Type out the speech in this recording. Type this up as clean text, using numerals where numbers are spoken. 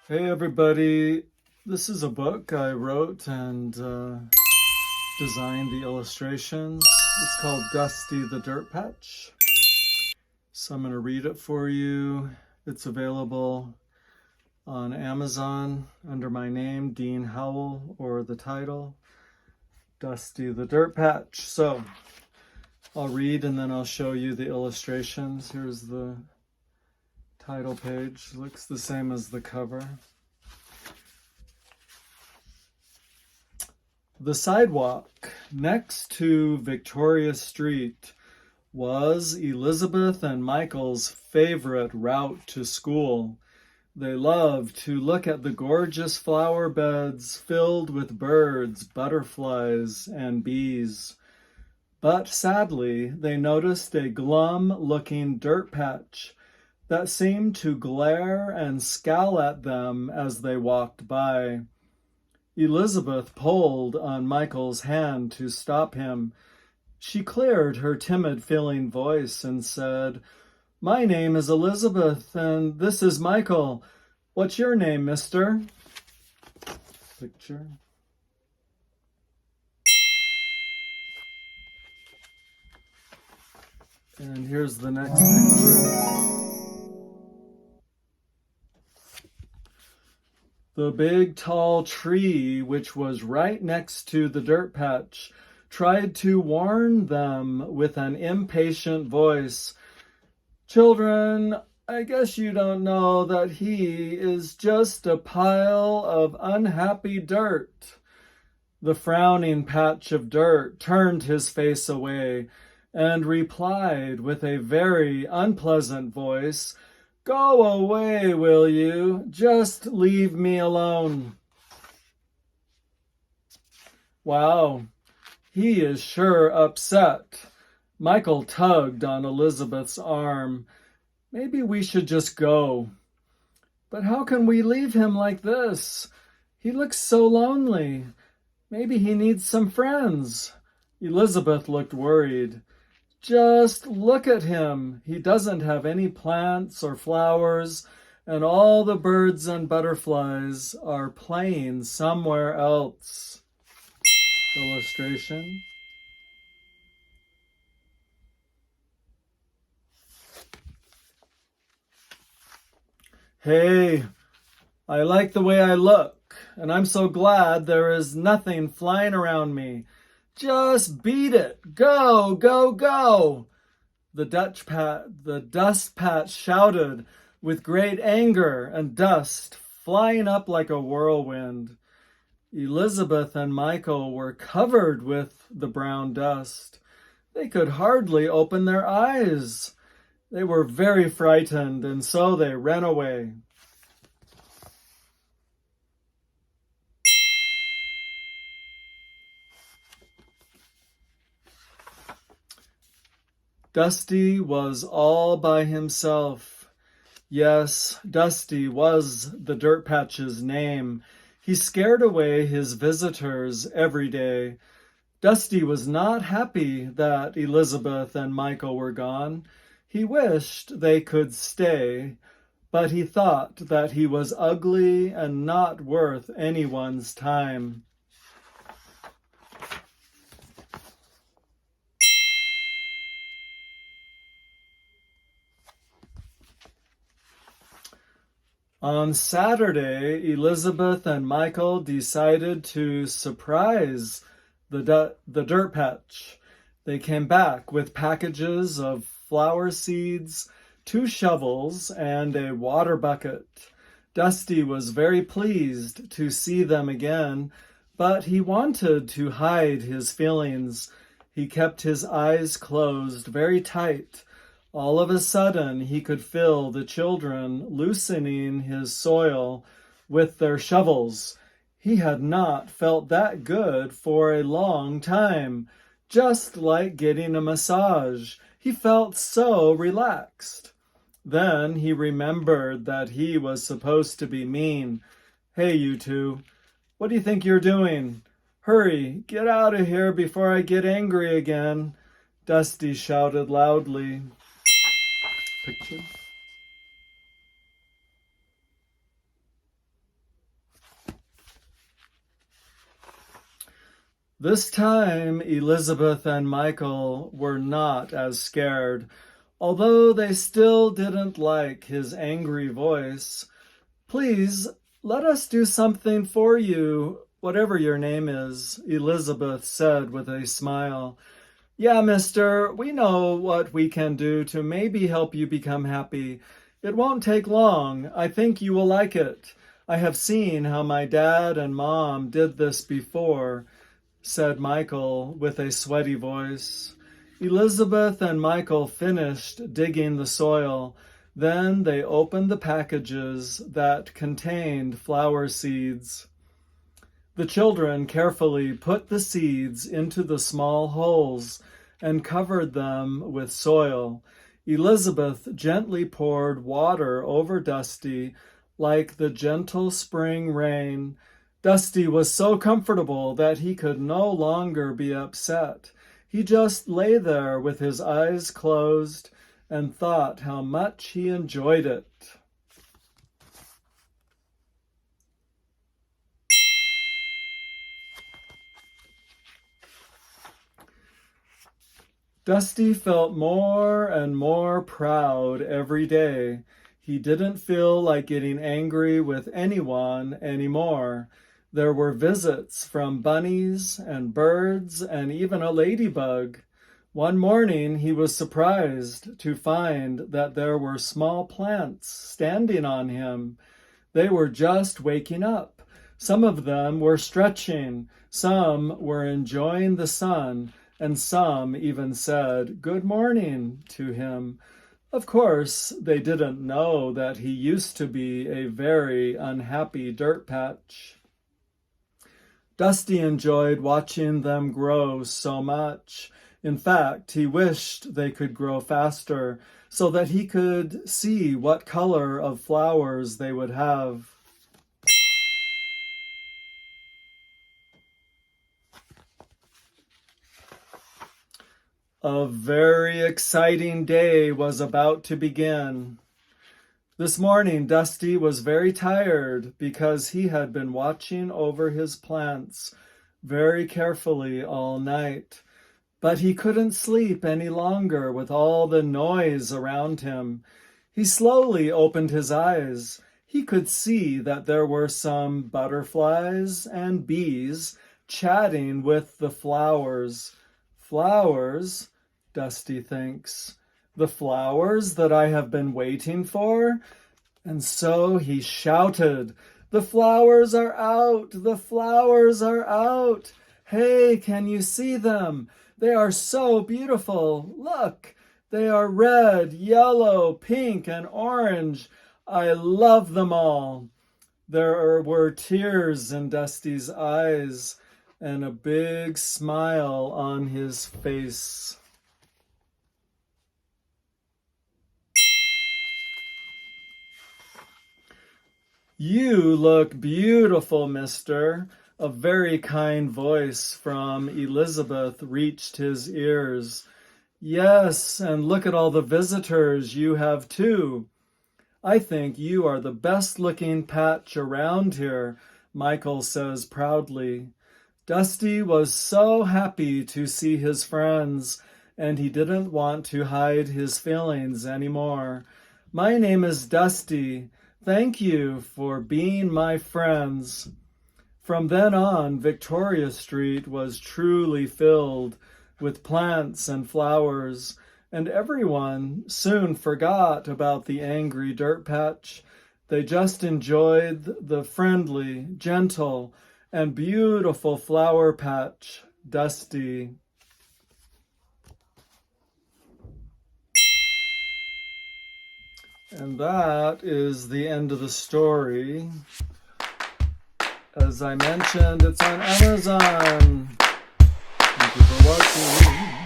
Hey everybody, this is a book I wrote and designed the illustrations. It's called Dusty the Dirt Patch. So I'm going to read it for you. It's available on Amazon under my name, Dean Howell, or the title, Dusty the Dirt Patch. So I'll read and then I'll show you the illustrations. Here's the title page. Looks the same as the cover. The sidewalk next to Victoria Street was Elizabeth and Michael's favorite route to school. They loved to look at the gorgeous flower beds filled with birds, butterflies, and bees. But sadly, they noticed a glum-looking dirt patch that seemed to glare and scowl at them as they walked by. Elizabeth pulled on Michael's hand to stop him. She cleared her timid-feeling voice and said, "My name is Elizabeth, and this is Michael. What's your name, mister?" Picture. And here's the next picture. The big tall tree, which was right next to the dirt patch, tried to warn them with an impatient voice. "Children, I guess you don't know that he is just a pile of unhappy dirt." The frowning patch of dirt turned his face away and replied with a very unpleasant voice, "Go away, will you? Just leave me alone." Wow, he is sure upset. Michael tugged on Elizabeth's arm. "Maybe we should just go." "But how can we leave him like this? He looks so lonely. Maybe he needs some friends." Elizabeth looked worried. "Just look at him. He doesn't have any plants or flowers, and all the birds and butterflies are playing somewhere else." Illustration. "Hey, I like the way I look, and I'm so glad there is nothing flying around me. Just beat it. Go, go, go." The dust patch shouted with great anger and dust flying up like a whirlwind. Elizabeth and Michael were covered with the brown dust. They could hardly open their eyes. They were very frightened, and so they ran away. Dusty was all by himself. Yes, Dusty was the dirt patch's name. He scared away his visitors every day. Dusty was not happy that Elizabeth and Michael were gone. He wished they could stay, but he thought that he was ugly and not worth anyone's time. On Saturday, Elizabeth and Michael decided to surprise the dirt patch. They came back with packages of flower seeds, 2 shovels, and a water bucket. Dusty was very pleased to see them again, but he wanted to hide his feelings. He kept his eyes closed very tight. All of a sudden, he could feel the children loosening his soil with their shovels. He had not felt that good for a long time, just like getting a massage. He felt so relaxed. Then he remembered that he was supposed to be mean. "Hey, you two, what do you think you're doing? Hurry, get out of here before I get angry again," Dusty shouted loudly. Picture. This time, Elizabeth and Michael were not as scared, although they still didn't like his angry voice. "Please, let us do something for you, whatever your name is," Elizabeth said with a smile. "Yeah, mister, we know what we can do to maybe help you become happy. It won't take long. I think you will like it. I have seen how my dad and mom did this before," said Michael with a sweaty voice. Elizabeth and Michael finished digging the soil. Then they opened the packages that contained flower seeds. The children carefully put the seeds into the small holes and covered them with soil. Elizabeth gently poured water over Dusty like the gentle spring rain. Dusty was so comfortable that he could no longer be upset. He just lay there with his eyes closed and thought how much he enjoyed it. Dusty felt more and more proud every day. He didn't feel like getting angry with anyone anymore. There were visits from bunnies and birds and even a ladybug. One morning he was surprised to find that there were small plants standing on him. They were just waking up. Some of them were stretching, some were enjoying the sun, and some even said good morning to him. Of course, they didn't know that he used to be a very unhappy dirt patch. Dusty enjoyed watching them grow so much. In fact, he wished they could grow faster so that he could see what color of flowers they would have. A very exciting day was about to begin. This morning, Dusty was very tired because he had been watching over his plants very carefully all night. But he couldn't sleep any longer with all the noise around him. He slowly opened his eyes. He could see that there were some butterflies and bees chatting with the flowers. Flowers, Dusty thinks. The flowers that I have been waiting for? And so he shouted, "The flowers are out! The flowers are out! Hey, can you see them? They are so beautiful. Look, they are red, yellow, pink, and orange. I love them all." There were tears in Dusty's eyes and a big smile on his face. "You look beautiful, mister." A very kind voice from Elizabeth reached his ears. "Yes, and look at all the visitors you have too." "I think you are the best-looking patch around here," Michael says proudly. Dusty was so happy to see his friends, and he didn't want to hide his feelings anymore. "My name is Dusty. Thank you for being my friends." From then on, Victoria Street was truly filled with plants and flowers, and everyone soon forgot about the angry dirt patch. They just enjoyed the friendly, gentle, and beautiful flower patch, Dusty. And that is the end of the story. As I mentioned, it's on Amazon. Thank you for watching.